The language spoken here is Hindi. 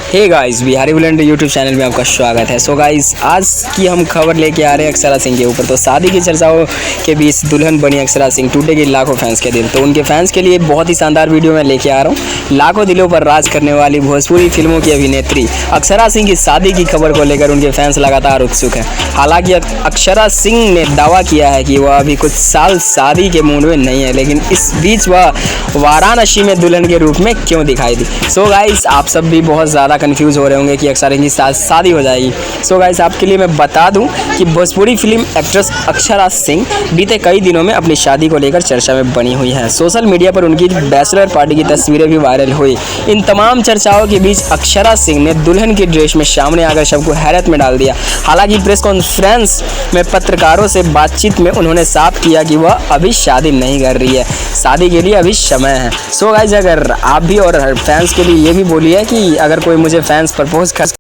हे गाइस, बिहारी बुलेंड यूट्यूब चैनल में आपका स्वागत है। सो गाइस, आज की हम खबर लेके आ रहे हैं अक्षरा सिंह के ऊपर। तो शादी की चर्चाओं के बीच दुल्हन बनी अक्षरा सिंह, टूटेगी लाखों फैंस के दिल। तो उनके फैंस के लिए बहुत ही शानदार वीडियो मैं लेके आ रहा हूँ। लाखों दिलों पर राज करने वाली भोजपुरी फिल्मों की अभिनेत्री अक्षरा सिंह की शादी की खबर को लेकर उनके फैंस लगातार उत्सुक हैं। हालांकि अक्षरा सिंह ने दावा किया है कि वह अभी कुछ साल शादी के मूड में नहीं है, लेकिन इस बीच वह वाराणसी में दुल्हन के रूप में क्यों दिखाई दी। सो गाइस, आप सब भी बहुत ज़्यादा कंफ्यूज हो रहे होंगे कि अक्षरा की शादी हो जाएगी। सो गाइस, आपके लिए मैं बता दूं कि भोजपुरी फिल्म एक्ट्रेस अक्षरा सिंह बीते कई दिनों में अपनी शादी को लेकर चर्चा में बनी हुई हैं। सोशल मीडिया पर उनकी बैचलर पार्टी की तस्वीरें भी वायरल हुई। इन तमाम चर्चाओं के बीच अक्षरा सिंह ने दुल्हन की ड्रेस में सामने आकर सबको हैरत में डाल दिया। हालांकि प्रेस कॉन्फ्रेंस में पत्रकारों से बातचीत में उन्होंने साफ किया कि वह अभी शादी नहीं कर रही है, शादी के लिए अभी समय है। सो गाइस, अगर आप भी और फैंस के लिए ये भी बोलिए कि अगर कोई मुझे फैंस प्रपोज कर